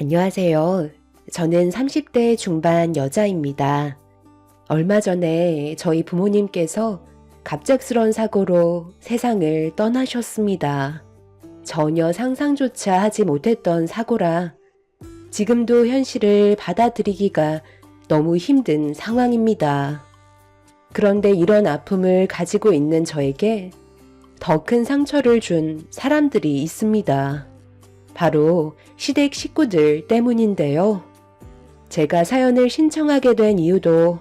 안녕하세요. 저는 30대 중반 여자입니다. 얼마 전에 저희 부모님께서 갑작스런 사고로 세상을 떠나셨습니다. 전혀 상상조차 하지 못했던 사고라 지금도 현실을 받아들이기가 너무 힘든 상황입니다. 그런데 이런 아픔을 가지고 있는 저에게 더 큰 상처를 준 사람들이 있습니다. 바로 시댁 식구들 때문인데요. 제가 사연을 신청하게 된 이유도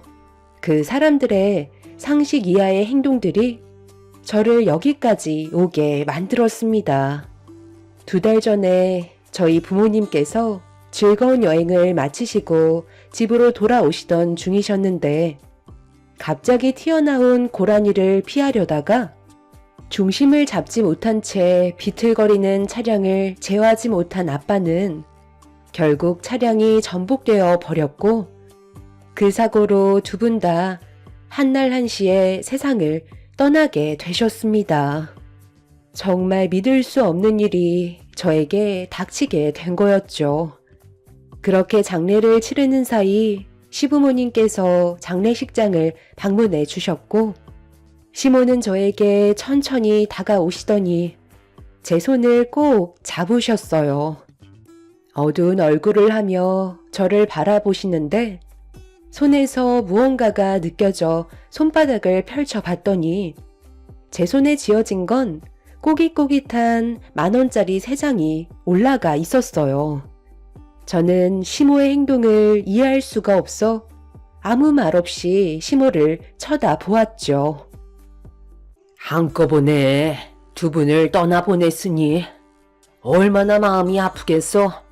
그 사람들의 상식 이하의 행동들이 저를 여기까지 오게 만들었습니다. 2달 전에 저희 부모님께서 즐거운 여행을 마치시고 집으로 돌아오시던 중이셨는데 갑자기 튀어나온 고라니를 피하려다가 중심을 잡지 못한 채 비틀거리는 차량을 제어하지 못한 아빠는 결국 차량이 전복되어 버렸고 그 사고로 2분 다 한날 한시에 세상을 떠나게 되셨습니다. 정말 믿을 수 없는 일이 저에게 닥치게 된 거였죠. 그렇게 장례를 치르는 사이 시부모님께서 장례식장을 방문해 주셨고 시모는 저에게 천천히 다가오시더니 제 손을 꼭 잡으셨어요. 어두운 얼굴을 하며 저를 바라보시는데 손에서 무언가가 느껴져 손바닥을 펼쳐봤더니 제 손에 쥐어진 건 꼬깃꼬깃한 10,000원짜리 3장이 올라가 있었어요. 저는 시모의 행동을 이해할 수가 없어 아무 말 없이 시모를 쳐다보았죠. 한꺼번에 2분을 떠나보냈으니 얼마나 마음이 아프겠어?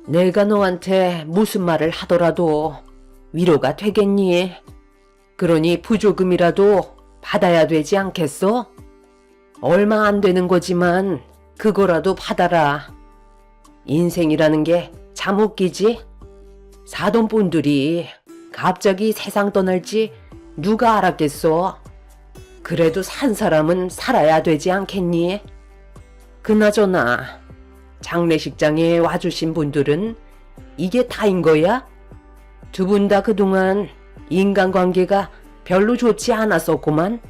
내가 너한테 무슨 말을 하더라도 위로가 되겠니? 그러니 부조금이라도 받아야 되지 않겠어? 얼마 안 되는 거지만 그거라도 받아라. 인생이라는 게 참 웃기지? 사돈분들이 갑자기 세상 떠날지 누가 알았겠어? 그래도 산 사람은 살아야 되지 않겠니? 그나저나 장례식장에 와주신 분들은 이게 다인 거야? 2분 다 그동안 인간관계가 별로 좋지 않았었구만.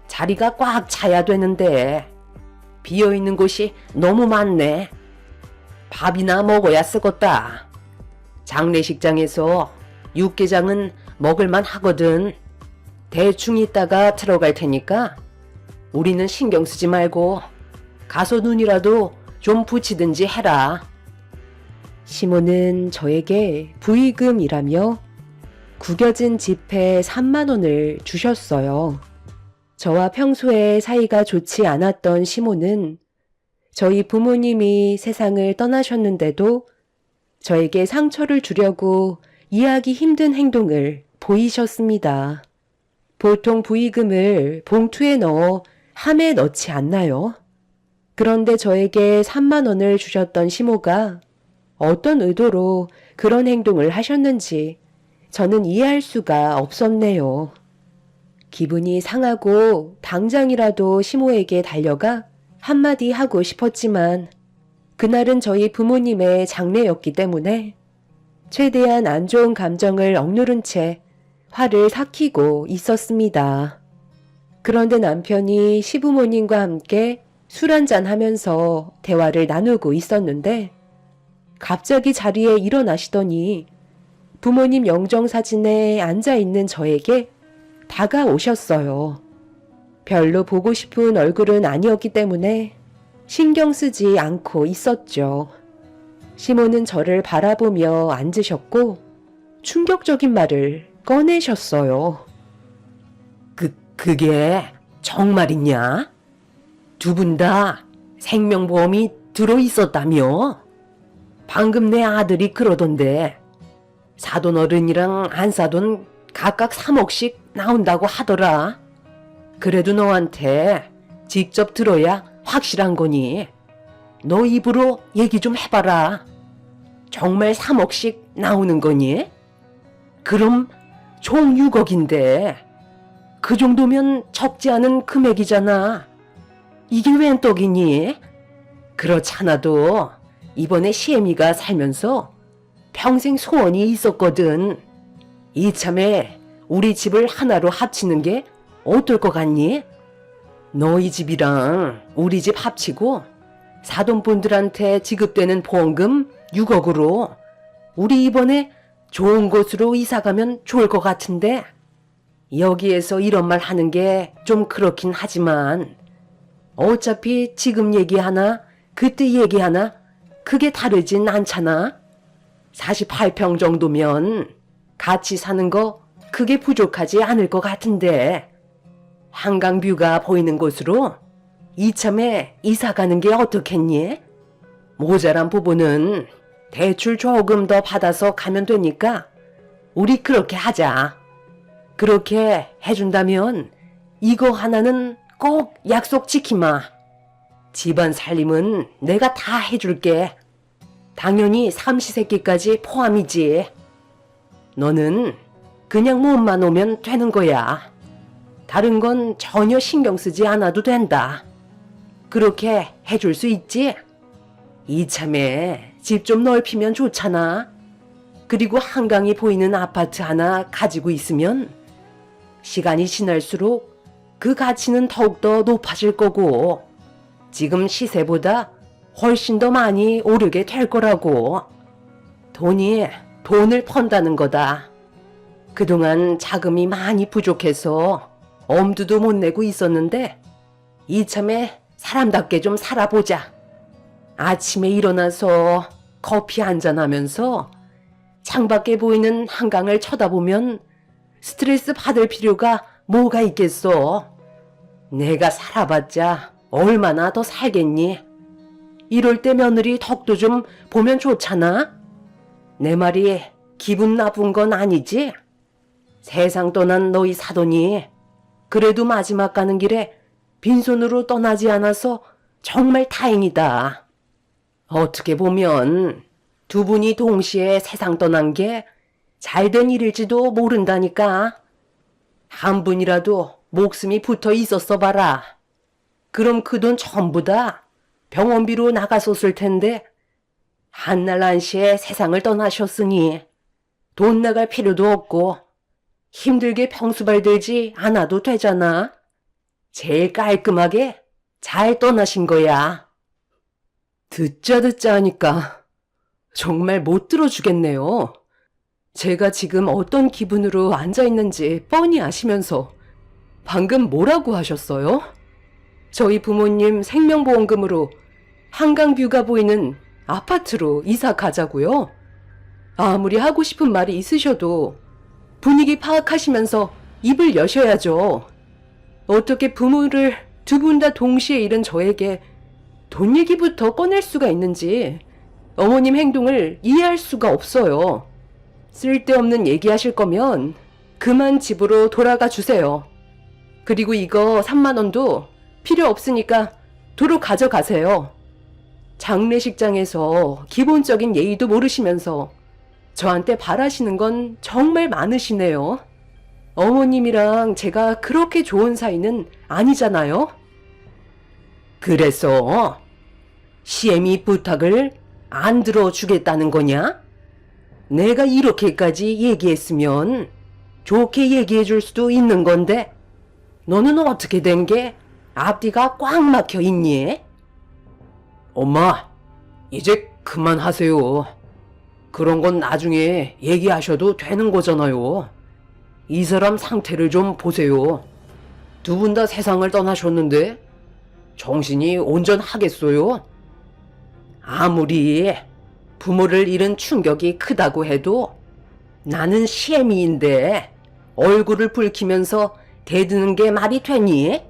자리가 꽉 차야 되는데 비어있는 곳이 너무 많네. 밥이나 먹어야 쓰겄다. 장례식장에서 육개장은 먹을만 하거든. 대충 있다가 들어갈 테니까 우리는 신경 쓰지 말고 가서 눈이라도 좀 붙이든지 해라. 시모는 저에게 부의금이라며 구겨진 지폐 3만원을 주셨어요. 저와 평소에 사이가 좋지 않았던 시모는 저희 부모님이 세상을 떠나셨는데도 저에게 상처를 주려고 이해하기 힘든 행동을 보이셨습니다. 보통 부의금을 봉투에 넣어 함에 넣지 않나요? 그런데 저에게 3만원을 주셨던 시모가 어떤 의도로 그런 행동을 하셨는지 저는 이해할 수가 없었네요. 기분이 상하고 당장이라도 시모에게 달려가 한마디 하고 싶었지만 그날은 저희 부모님의 장례였기 때문에 최대한 안 좋은 감정을 억누른 채 화를 삭히고 있었습니다. 그런데 남편이 시부모님과 함께 술 한잔 하면서 대화를 나누고 있었는데 갑자기 자리에 일어나시더니 부모님 영정사진에 앉아있는 저에게 다가오셨어요. 별로 보고 싶은 얼굴은 아니었기 때문에 신경 쓰지 않고 있었죠. 시모는 저를 바라보며 앉으셨고 충격적인 말을 꺼내셨어요. 그게 정말이냐? 2분 다 생명보험이 들어있었다며? 방금 내 아들이 그러던데 사돈 어른이랑 안사돈 각각 3억씩 나온다고 하더라. 그래도 너한테 직접 들어야 확실한 거니 너 입으로 얘기 좀 해봐라. 정말 3억씩 나오는 거니? 그럼 총 6억인데 그 정도면 적지 않은 금액이잖아. 이게 웬 떡이니? 그렇잖아도 이번에 시애미가 살면서 평생 소원이 있었거든. 이참에 우리 집을 하나로 합치는 게 어떨 것 같니? 너희 집이랑 우리 집 합치고 사돈분들한테 지급되는 보험금 6억으로 우리 이번에 좋은 곳으로 이사가면 좋을 것 같은데, 여기에서 이런 말 하는 게 좀 그렇긴 하지만 어차피 지금 얘기하나 그때 얘기하나 그게 다르진 않잖아. 48평 정도면 같이 사는 거 그게 부족하지 않을 것 같은데, 한강뷰가 보이는 곳으로 이참에 이사 가는 게 어떻겠니? 모자란 부분은 대출 조금 더 받아서 가면 되니까 우리 그렇게 하자. 그렇게 해준다면 이거 하나는 꼭 약속 지키마. 집안 살림은 내가 다 해줄게. 당연히 삼시세끼까지 포함이지. 너는 그냥 몸만 오면 되는 거야. 다른 건 전혀 신경 쓰지 않아도 된다. 그렇게 해줄 수 있지? 이참에 집 좀 넓히면 좋잖아. 그리고 한강이 보이는 아파트 하나 가지고 있으면 시간이 지날수록 그 가치는 더욱더 높아질 거고, 지금 시세보다 훨씬 더 많이 오르게 될 거라고. 돈이 돈을 펀다는 거다. 그동안 자금이 많이 부족해서 엄두도 못 내고 있었는데 이참에 사람답게 좀 살아보자. 아침에 일어나서 커피 한잔하면서 창밖에 보이는 한강을 쳐다보면 스트레스 받을 필요가 뭐가 있겠어. 내가 살아봤자 얼마나 더 살겠니? 이럴 때 며느리 덕도 좀 보면 좋잖아. 내 말이 기분 나쁜 건 아니지? 세상 떠난 너희 사돈이 그래도 마지막 가는 길에 빈손으로 떠나지 않아서 정말 다행이다. 어떻게 보면 두 분이 동시에 세상 떠난 게 잘된 일일지도 모른다니까. 한 분이라도 목숨이 붙어 있었어 봐라. 그럼 그 돈 전부 다 병원비로 나갔었을 텐데, 한날 한시에 세상을 떠나셨으니 돈 나갈 필요도 없고 힘들게 평수발 들지 않아도 되잖아. 제일 깔끔하게 잘 떠나신 거야. 듣자 하니까 정말 못 들어주겠네요. 제가 지금 어떤 기분으로 앉아있는지 뻔히 아시면서 방금 뭐라고 하셨어요? 저희 부모님 생명보험금으로 한강뷰가 보이는 아파트로 이사 가자고요? 아무리 하고 싶은 말이 있으셔도 분위기 파악하시면서 입을 여셔야죠. 어떻게 부모를 두 분 다 동시에 잃은 저에게 돈 얘기부터 꺼낼 수가 있는지 어머님 행동을 이해할 수가 없어요. 쓸데없는 얘기하실 거면 그만 집으로 돌아가 주세요. 그리고 이거 3만 원도 필요 없으니까 도로 가져가세요. 장례식장에서 기본적인 예의도 모르시면서 저한테 바라시는 건 정말 많으시네요. 어머님이랑 제가 그렇게 좋은 사이는 아니잖아요. 그래서 시애미 부탁을 안 들어주겠다는 거냐? 내가 이렇게까지 얘기했으면 좋게 얘기해 줄 수도 있는 건데, 너는 어떻게 된 게 앞뒤가 꽉 막혀 있니? 엄마, 이제 그만하세요. 그런 건 나중에 얘기하셔도 되는 거잖아요. 이 사람 상태를 좀 보세요. 두 분 다 세상을 떠나셨는데 정신이 온전하겠어요? 아무리 부모를 잃은 충격이 크다고 해도 나는 시애미인데 얼굴을 붉히면서 대드는 게 말이 되니?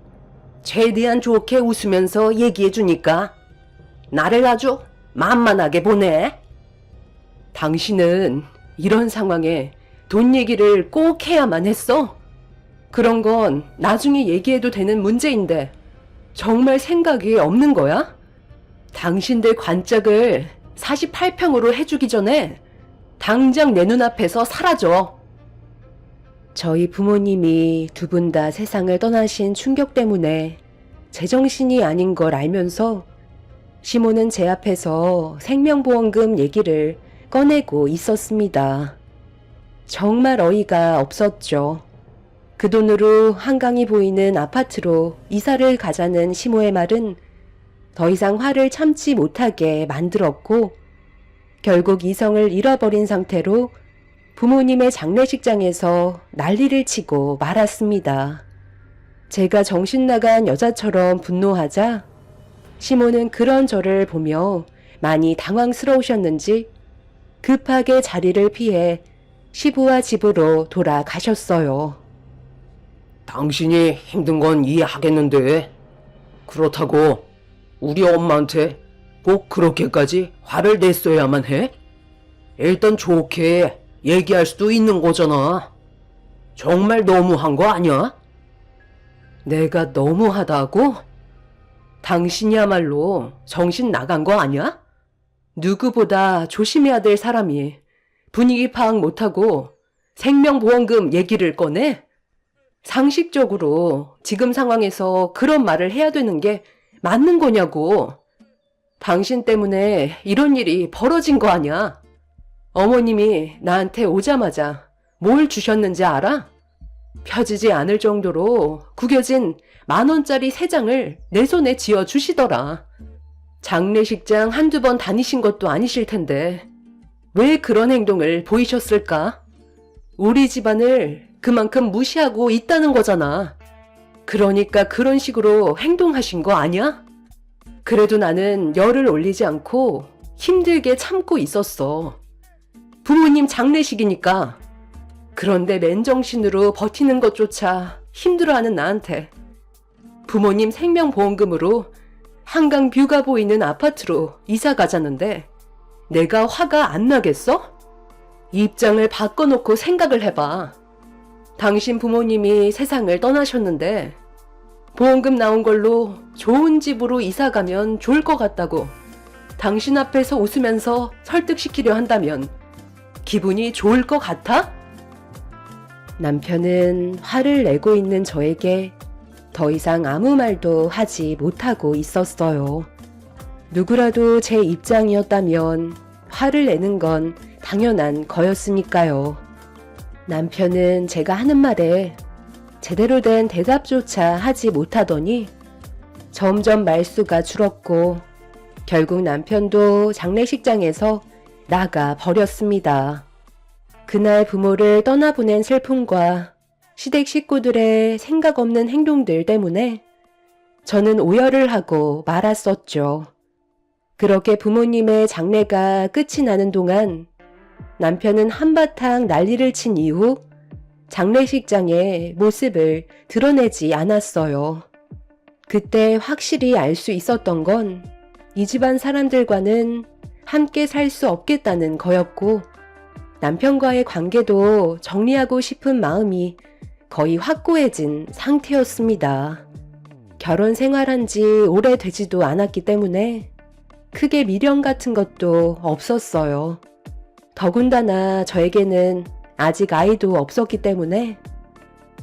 최대한 좋게 웃으면서 얘기해 주니까 나를 아주 만만하게 보네. 당신은 이런 상황에 돈 얘기를 꼭 해야만 했어? 그런 건 나중에 얘기해도 되는 문제인데 정말 생각이 없는 거야? 당신들 관짝을 48평으로 해주기 전에 당장 내 눈앞에서 사라져. 저희 부모님이 두 분 다 세상을 떠나신 충격 때문에 제정신이 아닌 걸 알면서 시모는 제 앞에서 생명보험금 얘기를 꺼내고 있었습니다. 정말 어이가 없었죠. 그 돈으로 한강이 보이는 아파트로 이사를 가자는 시모의 말은 더 이상 화를 참지 못하게 만들었고, 결국 이성을 잃어버린 상태로 부모님의 장례식장에서 난리를 치고 말았습니다. 제가 정신 나간 여자처럼 분노하자 시모는 그런 저를 보며 많이 당황스러우셨는지 급하게 자리를 피해 시부와 집으로 돌아가셨어요. 당신이 힘든 건 이해하겠는데 그렇다고 우리 엄마한테 꼭 그렇게까지 화를 냈어야만 해? 일단 좋게 얘기할 수도 있는 거잖아. 정말 너무한 거 아니야? 내가 너무하다고? 당신이야말로 정신 나간 거 아니야? 누구보다 조심해야 될 사람이 분위기 파악 못하고 생명보험금 얘기를 꺼내? 상식적으로 지금 상황에서 그런 말을 해야 되는 게 맞는 거냐고. 당신 때문에 이런 일이 벌어진 거 아니야. 어머님이 나한테 오자마자 뭘 주셨는지 알아? 펴지지 않을 정도로 구겨진 10,000원짜리 3장을 내 손에 쥐어 주시더라. 장례식장 한두 번 다니신 것도 아니실 텐데 왜 그런 행동을 보이셨을까? 우리 집안을 그만큼 무시하고 있다는 거잖아. 그러니까 그런 식으로 행동하신 거 아니야? 그래도 나는 열을 올리지 않고 힘들게 참고 있었어. 부모님 장례식이니까. 그런데 맨정신으로 버티는 것조차 힘들어하는 나한테 부모님 생명보험금으로 한강 뷰가 보이는 아파트로 이사 가자는데 내가 화가 안 나겠어? 입장을 바꿔놓고 생각을 해봐. 당신 부모님이 세상을 떠나셨는데 보험금 나온 걸로 좋은 집으로 이사 가면 좋을 것 같다고 당신 앞에서 웃으면서 설득시키려 한다면 기분이 좋을 것 같아? 남편은 화를 내고 있는 저에게 더 이상 아무 말도 하지 못하고 있었어요. 누구라도 제 입장이었다면 화를 내는 건 당연한 거였으니까요. 남편은 제가 하는 말에 제대로 된 대답조차 하지 못하더니 점점 말수가 줄었고 결국 남편도 장례식장에서 나가 버렸습니다. 그날 부모를 떠나보낸 슬픔과 시댁 식구들의 생각 없는 행동들 때문에 저는 오열을 하고 말았었죠. 그렇게 부모님의 장례가 끝이 나는 동안 남편은 한바탕 난리를 친 이후 장례식장의 모습을 드러내지 않았어요. 그때 확실히 알 수 있었던 건 이 집안 사람들과는 함께 살 수 없겠다는 거였고 남편과의 관계도 정리하고 싶은 마음이 거의 확고해진 상태였습니다. 결혼 생활한 지 오래되지도 않았기 때문에 크게 미련 같은 것도 없었어요. 더군다나 저에게는 아직 아이도 없었기 때문에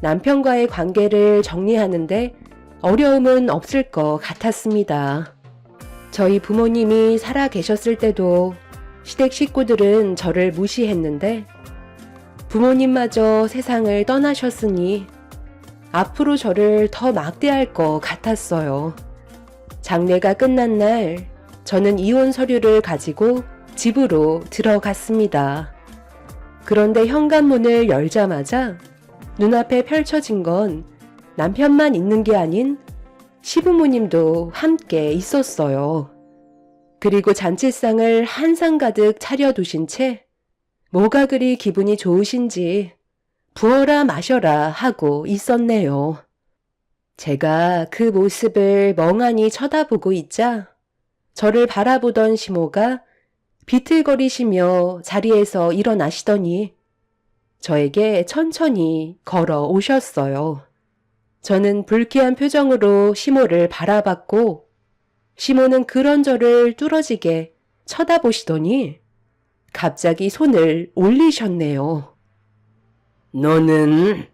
남편과의 관계를 정리하는데 어려움은 없을 것 같았습니다. 저희 부모님이 살아 계셨을 때도 시댁 식구들은 저를 무시했는데 부모님마저 세상을 떠나셨으니 앞으로 저를 더 막대할 것 같았어요. 장례가 끝난 날 저는 이혼 서류를 가지고 집으로 들어갔습니다. 그런데 현관문을 열자마자 눈앞에 펼쳐진 건 남편만 있는 게 아닌 시부모님도 함께 있었어요. 그리고 잔치상을 한 상 가득 차려두신 채 뭐가 그리 기분이 좋으신지 부어라 마셔라 하고 있었네요. 제가 그 모습을 멍하니 쳐다보고 있자 저를 바라보던 시모가 비틀거리시며 자리에서 일어나시더니 저에게 천천히 걸어오셨어요. 저는 불쾌한 표정으로 시모를 바라봤고 시모는 그런 저를 뚫어지게 쳐다보시더니 갑자기 손을 올리셨네요. 너는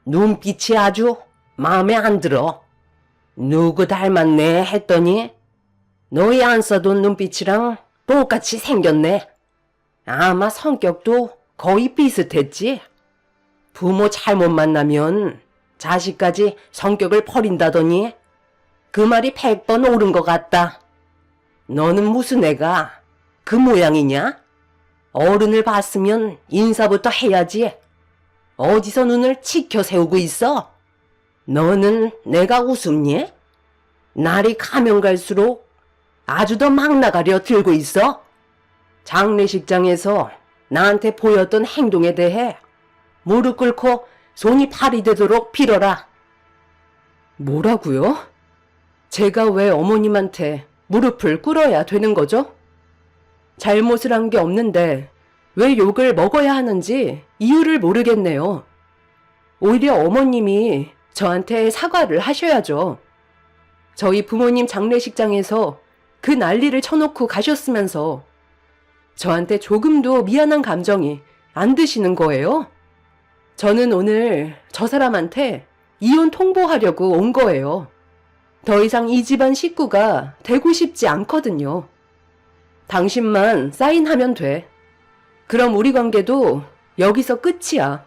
눈빛이 아주 마음에 안 들어. 누구 닮았네 했더니 너희 안 써둔 눈빛이랑 똑같이 생겼네. 아마 성격도 거의 비슷했지. 부모 잘못 만나면 자식까지 성격을 버린다더니 그 말이 100번 옳은 것 같다. 너는 무슨 애가 그 모양이냐? 어른을 봤으면 인사부터 해야지. 어디서 눈을 치켜 세우고 있어? 너는 내가 우습니? 날이 가면 갈수록 아주 더 막 나가려 들고 있어. 장례식장에서 나한테 보였던 행동에 대해 무릎 꿇고 손이 발이 되도록 빌어라. 뭐라고요? 제가 왜 어머님한테 무릎을 꿇어야 되는 거죠? 잘못을 한 게 없는데 왜 욕을 먹어야 하는지 이유를 모르겠네요. 오히려 어머님이 저한테 사과를 하셔야죠. 저희 부모님 장례식장에서 그 난리를 쳐놓고 가셨으면서 저한테 조금도 미안한 감정이 안 드시는 거예요? 저는 오늘 저 사람한테 이혼 통보하려고 온 거예요. 더 이상 이 집안 식구가 되고 싶지 않거든요. 당신만 사인하면 돼. 그럼 우리 관계도 여기서 끝이야.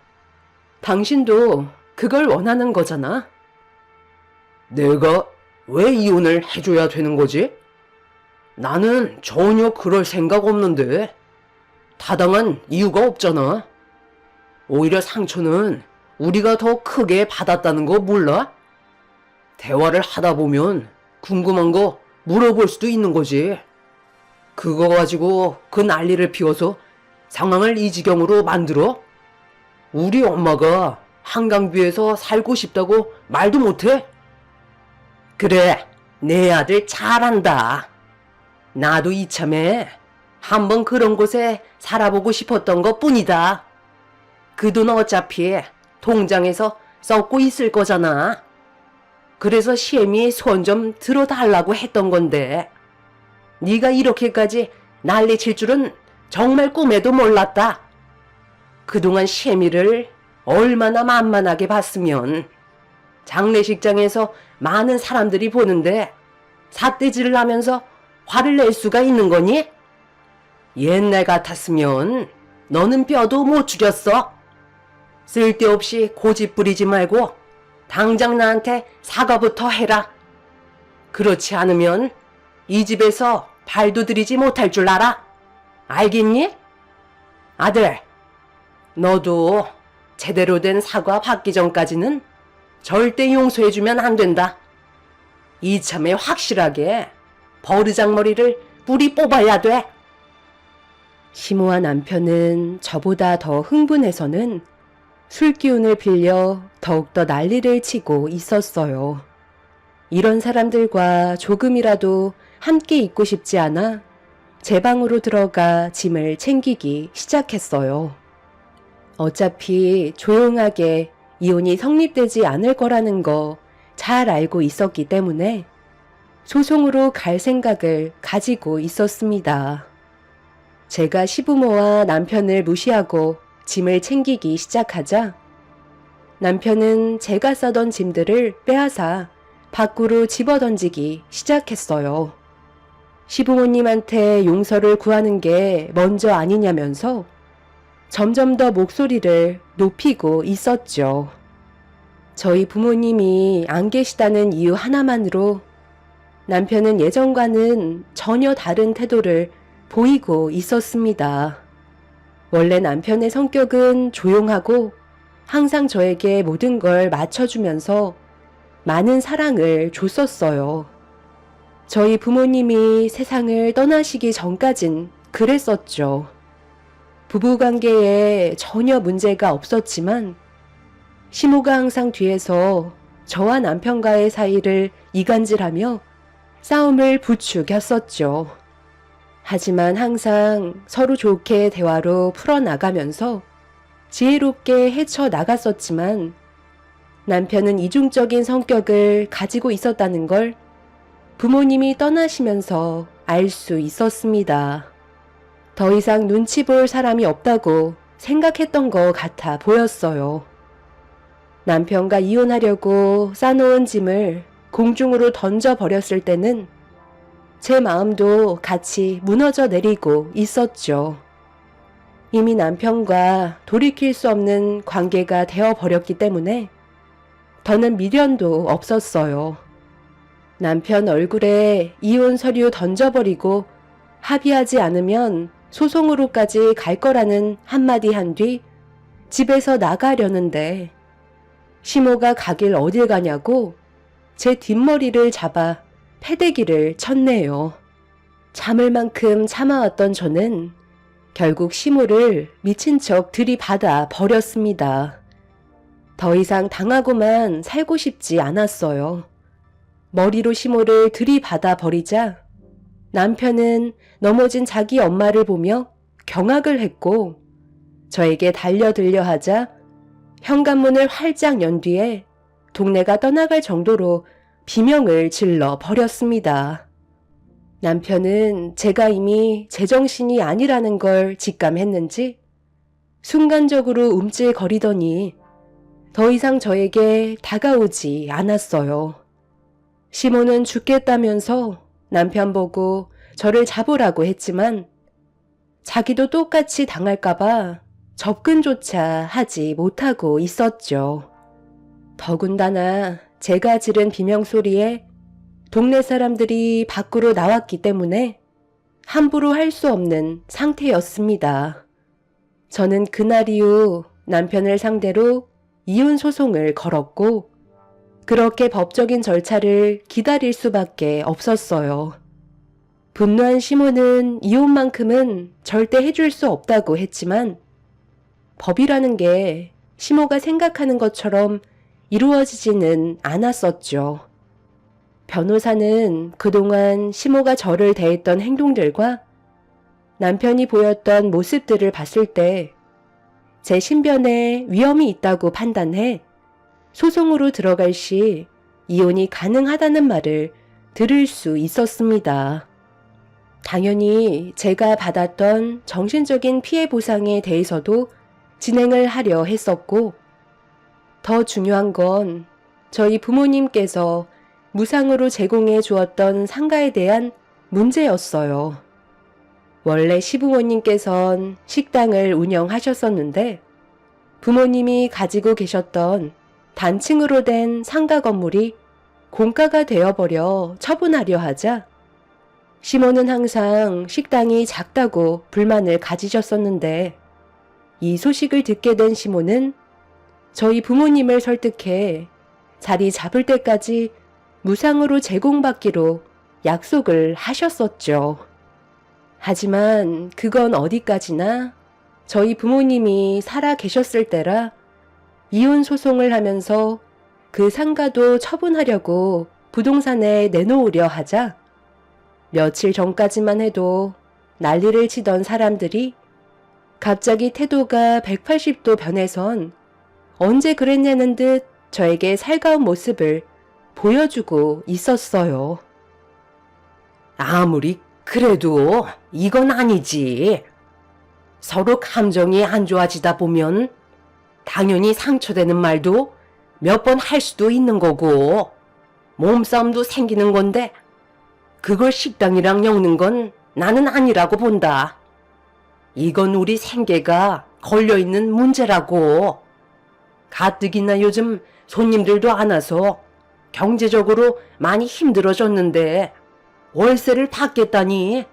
당신도 그걸 원하는 거잖아. 내가 왜 이혼을 해줘야 되는 거지? 나는 전혀 그럴 생각 없는데. 타당한 이유가 없잖아. 오히려 상처는 우리가 더 크게 받았다는 거 몰라? 대화를 하다 보면 궁금한 거 물어볼 수도 있는 거지. 그거 가지고 그 난리를 피워서 상황을 이 지경으로 만들어? 우리 엄마가 한강뷰에서 살고 싶다고 말도 못해? 그래, 내 아들 잘한다. 나도 이참에 한번 그런 곳에 살아보고 싶었던 것 뿐이다. 그 돈 어차피 통장에서 썩고 있을 거잖아. 그래서 시엠이 손 좀 들어달라고 했던 건데 네가 이렇게까지 난리칠 줄은 정말 꿈에도 몰랐다. 그동안 시엠이를 얼마나 만만하게 봤으면 장례식장에서 많은 사람들이 보는데 삿대질을 하면서 화를 낼 수가 있는 거니? 옛날 같았으면 너는 뼈도 못 죽였어. 쓸데없이 고집 부리지 말고 당장 나한테 사과부터 해라. 그렇지 않으면 이 집에서 발도 들이지 못할 줄 알아. 알겠니? 아들, 너도 제대로 된 사과 받기 전까지는 절대 용서해주면 안 된다. 이참에 확실하게 버르장머리를 뿌리 뽑아야 돼. 심오한 남편은 저보다 더 흥분해서는 술기운을 빌려 더욱더 난리를 치고 있었어요. 이런 사람들과 조금이라도 함께 있고 싶지 않아 제 방으로 들어가 짐을 챙기기 시작했어요. 어차피 조용하게 이혼이 성립되지 않을 거라는 거 잘 알고 있었기 때문에 소송으로 갈 생각을 가지고 있었습니다. 제가 시부모와 남편을 무시하고 짐을 챙기기 시작하자 남편은 제가 싸던 짐들을 빼앗아 밖으로 집어던지기 시작했어요. 시부모님한테 용서를 구하는 게 먼저 아니냐면서 점점 더 목소리를 높이고 있었죠. 저희 부모님이 안 계시다는 이유 하나만으로 남편은 예전과는 전혀 다른 태도를 보이고 있었습니다. 원래 남편의 성격은 조용하고 항상 저에게 모든 걸 맞춰주면서 많은 사랑을 줬었어요. 저희 부모님이 세상을 떠나시기 전까진 그랬었죠. 부부관계에 전혀 문제가 없었지만 시모가 항상 뒤에서 저와 남편과의 사이를 이간질하며 싸움을 부추겼었죠. 하지만 항상 서로 좋게 대화로 풀어나가면서 지혜롭게 헤쳐나갔었지만 남편은 이중적인 성격을 가지고 있었다는 걸 부모님이 떠나시면서 알 수 있었습니다. 더 이상 눈치 볼 사람이 없다고 생각했던 것 같아 보였어요. 남편과 이혼하려고 싸놓은 짐을 공중으로 던져버렸을 때는 제 마음도 같이 무너져 내리고 있었죠. 이미 남편과 돌이킬 수 없는 관계가 되어버렸기 때문에 더는 미련도 없었어요. 남편 얼굴에 이혼 서류 던져버리고 합의하지 않으면 소송으로까지 갈 거라는 한마디 한 뒤 집에서 나가려는데 시모가 가길 어딜 가냐고 제 뒷머리를 잡아 패대기를 쳤네요. 참을 만큼 참아왔던 저는 결국 시모를 미친 척 들이받아 버렸습니다. 더 이상 당하고만 살고 싶지 않았어요. 머리로 시모를 들이받아 버리자 남편은 넘어진 자기 엄마를 보며 경악을 했고 저에게 달려들려 하자 현관문을 활짝 연 뒤에 동네가 떠나갈 정도로 비명을 질러 버렸습니다. 남편은 제가 이미 제정신이 아니라는 걸 직감했는지 순간적으로 움찔거리더니 더 이상 저에게 다가오지 않았어요. 시모는 죽겠다면서 남편 보고 저를 잡으라고 했지만 자기도 똑같이 당할까봐 접근조차 하지 못하고 있었죠. 더군다나 제가 지른 비명소리에 동네 사람들이 밖으로 나왔기 때문에 함부로 할 수 없는 상태였습니다. 저는 그날 이후 남편을 상대로 이혼 소송을 걸었고 그렇게 법적인 절차를 기다릴 수밖에 없었어요. 분노한 시모는 이혼만큼은 절대 해줄 수 없다고 했지만 법이라는 게 시모가 생각하는 것처럼 이루어지지는 않았었죠. 변호사는 그동안 시모가 저를 대했던 행동들과 남편이 보였던 모습들을 봤을 때 제 신변에 위험이 있다고 판단해 소송으로 들어갈 시 이혼이 가능하다는 말을 들을 수 있었습니다. 당연히 제가 받았던 정신적인 피해 보상에 대해서도 진행을 하려 했었고 더 중요한 건 저희 부모님께서 무상으로 제공해 주었던 상가에 대한 문제였어요. 원래 시부모님께선 식당을 운영하셨었는데 부모님이 가지고 계셨던 단층으로 된 상가 건물이 공가가 되어버려 처분하려 하자 시모는 항상 식당이 작다고 불만을 가지셨었는데 이 소식을 듣게 된 시모는 저희 부모님을 설득해 자리 잡을 때까지 무상으로 제공받기로 약속을 하셨었죠. 하지만 그건 어디까지나 저희 부모님이 살아 계셨을 때라 이혼 소송을 하면서 그 상가도 처분하려고 부동산에 내놓으려 하자 며칠 전까지만 해도 난리를 치던 사람들이 갑자기 태도가 180도 변해선 언제 그랬냐는 듯 저에게 살가운 모습을 보여주고 있었어요. 아무리 그래도 이건 아니지. 서로 감정이 안 좋아지다 보면 당연히 상처되는 말도 몇 번 할 수도 있는 거고 몸싸움도 생기는 건데 그걸 식당이랑 엮는 건 나는 아니라고 본다. 이건 우리 생계가 걸려있는 문제라고. 가뜩이나 요즘 손님들도 안 와서 경제적으로 많이 힘들어졌는데 월세를 받겠다니.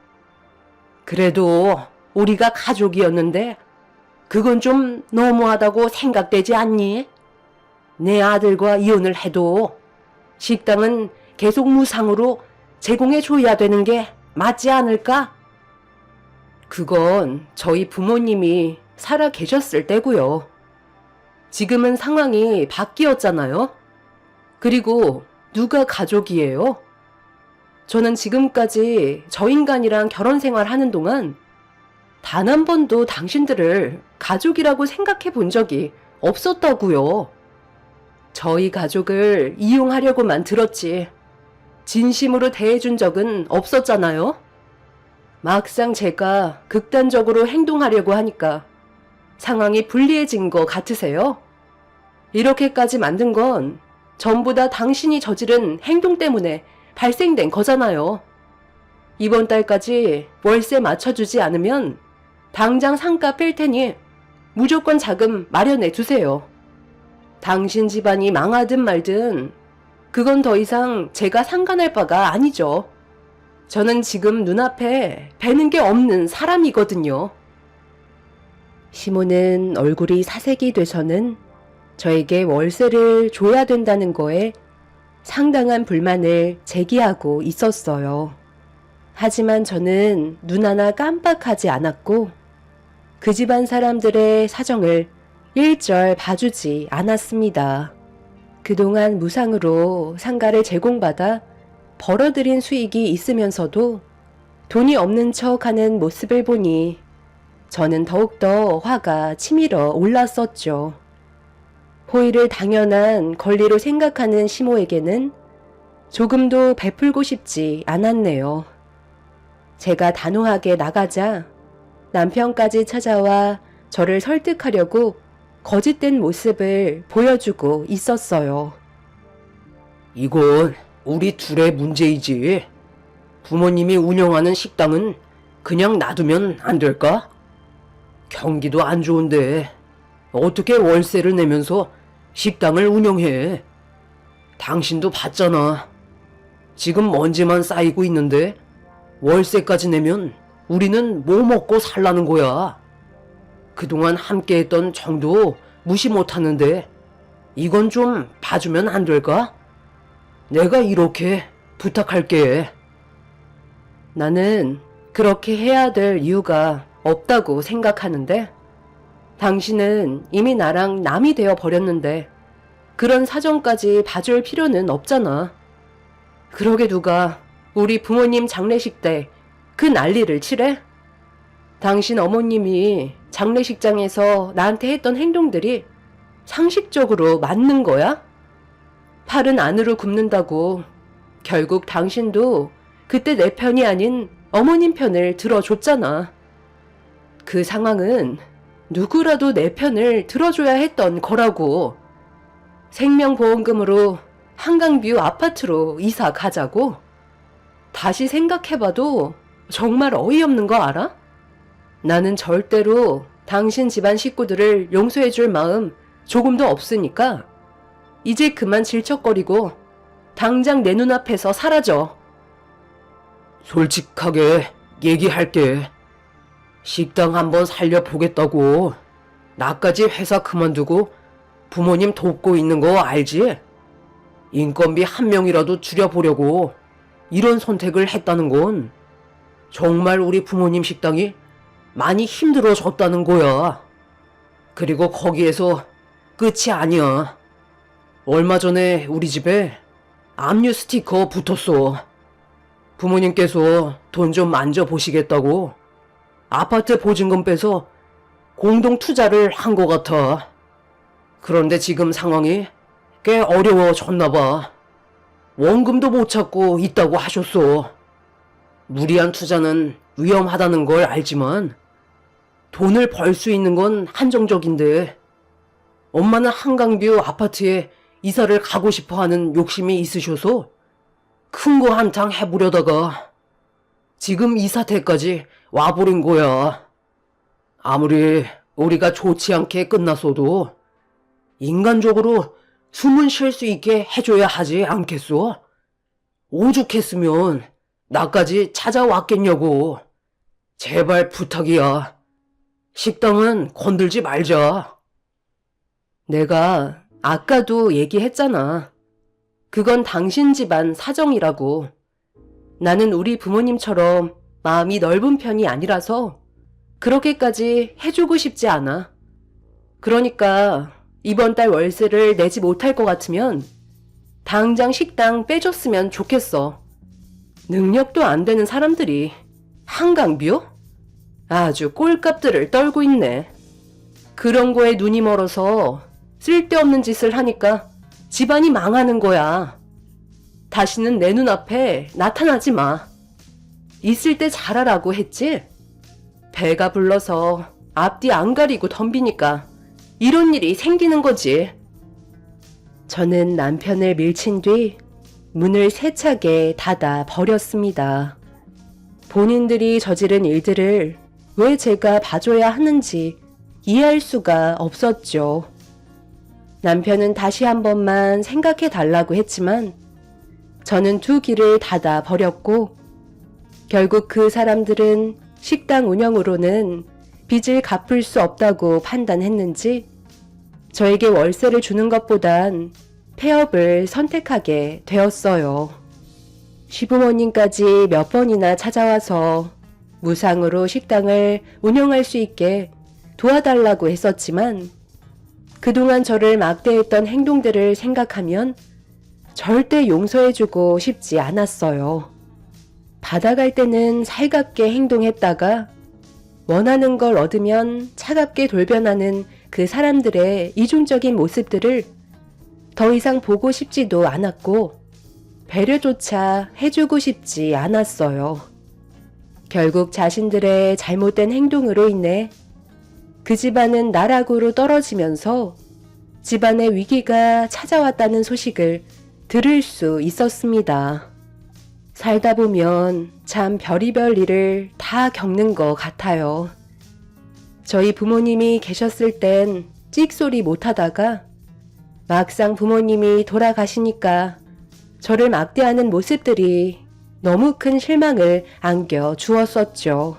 그래도 우리가 가족이었는데 그건 좀 너무하다고 생각되지 않니? 내 아들과 이혼을 해도 식당은 계속 무상으로 제공해 줘야 되는 게 맞지 않을까? 그건 저희 부모님이 살아 계셨을 때고요. 지금은 상황이 바뀌었잖아요. 그리고 누가 가족이에요? 저는 지금까지 저 인간이랑 결혼 생활하는 동안 단 한 번도 당신들을 가족이라고 생각해 본 적이 없었다고요. 저희 가족을 이용하려고만 들었지 진심으로 대해준 적은 없었잖아요. 막상 제가 극단적으로 행동하려고 하니까 상황이 불리해진 것 같으세요? 이렇게까지 만든 건 전부 다 당신이 저지른 행동 때문에 발생된 거잖아요. 이번 달까지 월세 맞춰주지 않으면 당장 상가 뺄 테니 무조건 자금 마련해 두세요. 당신 집안이 망하든 말든 그건 더 이상 제가 상관할 바가 아니죠. 저는 지금 눈앞에 뵈는 게 없는 사람이거든요. 시모는 얼굴이 사색이 돼서는 저에게 월세를 줘야 된다는 거에 상당한 불만을 제기하고 있었어요. 하지만 저는 눈 하나 깜빡하지 않았고 그 집안 사람들의 사정을 일절 봐주지 않았습니다. 그동안 무상으로 상가를 제공받아 벌어들인 수익이 있으면서도 돈이 없는 척하는 모습을 보니 저는 더욱더 화가 치밀어 올랐었죠. 호의를 당연한 권리로 생각하는 시모에게는 조금도 베풀고 싶지 않았네요. 제가 단호하게 나가자 남편까지 찾아와 저를 설득하려고 거짓된 모습을 보여주고 있었어요. 이건 우리 둘의 문제이지. 부모님이 운영하는 식당은 그냥 놔두면 안 될까? 경기도 안 좋은데 어떻게 월세를 내면서 식당을 운영해? 당신도 봤잖아. 지금 먼지만 쌓이고 있는데 월세까지 내면 우리는 뭐 먹고 살라는 거야. 그동안 함께했던 정도 무시 못하는데 이건 좀 봐주면 안 될까? 내가 이렇게 부탁할게. 나는 그렇게 해야 될 이유가 없다고 생각하는데 당신은 이미 나랑 남이 되어 버렸는데 그런 사정까지 봐줄 필요는 없잖아. 그러게 누가 우리 부모님 장례식 때 그 난리를 치래? 당신 어머님이 장례식장에서 나한테 했던 행동들이 상식적으로 맞는 거야? 팔은 안으로 굽는다고 결국 당신도 그때 내 편이 아닌 어머님 편을 들어줬잖아. 그 상황은 누구라도 내 편을 들어줘야 했던 거라고. 생명보험금으로 한강뷰 아파트로 이사 가자고? 다시 생각해봐도 정말 어이없는 거 알아? 나는 절대로 당신 집안 식구들을 용서해줄 마음 조금도 없으니까 이제 그만 질척거리고 당장 내 눈앞에서 사라져. 솔직하게 얘기할게. 식당 한번 살려보겠다고. 나까지 회사 그만두고 부모님 돕고 있는 거 알지? 인건비 한 명이라도 줄여보려고 이런 선택을 했다는 건 정말 우리 부모님 식당이 많이 힘들어졌다는 거야. 그리고 거기에서 끝이 아니야. 얼마 전에 우리 집에 압류 스티커 붙었어. 부모님께서 돈 좀 만져보시겠다고 아파트 보증금 빼서 공동 투자를 한 것 같아. 그런데 지금 상황이 꽤 어려워졌나 봐. 원금도 못 찾고 있다고 하셨어. 무리한 투자는 위험하다는 걸 알지만 돈을 벌 수 있는 건 한정적인데 엄마는 한강뷰 아파트에 이사를 가고 싶어 하는 욕심이 있으셔서 큰 거 한탕 해보려다가 지금 이 사태까지 와버린 거야. 아무리 우리가 좋지 않게 끝났어도 인간적으로 숨은 쉴 수 있게 해줘야 하지 않겠소? 오죽했으면 나까지 찾아왔겠냐고. 제발 부탁이야. 식당은 건들지 말자. 내가 아까도 얘기했잖아. 그건 당신 집안 사정이라고. 나는 우리 부모님처럼 마음이 넓은 편이 아니라서 그렇게까지 해주고 싶지 않아. 그러니까 이번 달 월세를 내지 못할 것 같으면 당장 식당 빼줬으면 좋겠어. 능력도 안 되는 사람들이 한강뷰? 아주 꼴값들을 떨고 있네. 그런 거에 눈이 멀어서 쓸데없는 짓을 하니까 집안이 망하는 거야. 다시는 내 눈앞에 나타나지 마. 있을 때 잘하라고 했지? 배가 불러서 앞뒤 안 가리고 덤비니까 이런 일이 생기는 거지. 저는 남편을 밀친 뒤 문을 세차게 닫아 버렸습니다. 본인들이 저지른 일들을 왜 제가 봐줘야 하는지 이해할 수가 없었죠. 남편은 다시 한 번만 생각해 달라고 했지만 저는 두 귀를 닫아 버렸고 결국 그 사람들은 식당 운영으로는 빚을 갚을 수 없다고 판단했는지 저에게 월세를 주는 것보단 폐업을 선택하게 되었어요. 시부모님까지 몇 번이나 찾아와서 무상으로 식당을 운영할 수 있게 도와달라고 했었지만 그동안 저를 막대했던 행동들을 생각하면 절대 용서해주고 싶지 않았어요. 받아갈 때는 살갑게 행동했다가 원하는 걸 얻으면 차갑게 돌변하는 그 사람들의 이중적인 모습들을 더 이상 보고 싶지도 않았고 배려조차 해주고 싶지 않았어요. 결국 자신들의 잘못된 행동으로 인해 그 집안은 나락으로 떨어지면서 집안의 위기가 찾아왔다는 소식을 들을 수 있었습니다. 살다 보면 참 별의별 일을 다 겪는 것 같아요. 저희 부모님이 계셨을 땐 찍소리 못하다가 막상 부모님이 돌아가시니까 저를 막대하는 모습들이 너무 큰 실망을 안겨 주었었죠.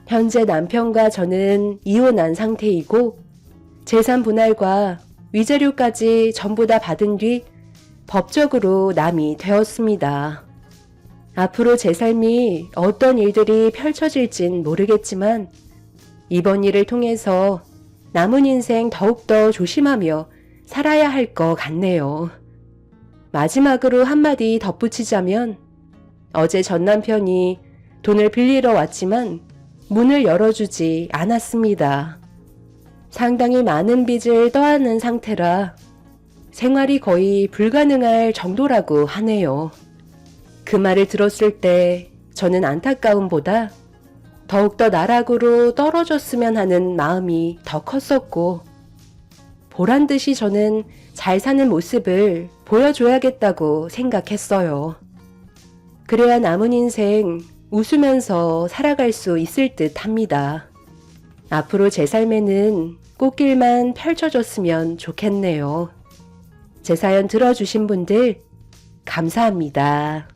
현재 남편과 저는 이혼한 상태이고 재산 분할과 위자료까지 전부 다 받은 뒤 법적으로 남이 되었습니다. 앞으로 제 삶이 어떤 일들이 펼쳐질진 모르겠지만 이번 일을 통해서 남은 인생 더욱더 조심하며 살아야 할 것 같네요. 마지막으로 한마디 덧붙이자면 어제 전 남편이 돈을 빌리러 왔지만 문을 열어주지 않았습니다. 상당히 많은 빚을 떠안은 상태라 생활이 거의 불가능할 정도라고 하네요. 그 말을 들었을 때 저는 안타까움보다 더욱더 나락으로 떨어졌으면 하는 마음이 더 컸었고 보란듯이 저는 잘 사는 모습을 보여줘야겠다고 생각했어요. 그래야 남은 인생 웃으면서 살아갈 수 있을 듯 합니다. 앞으로 제 삶에는 꽃길만 펼쳐졌으면 좋겠네요. 제 사연 들어주신 분들 감사합니다.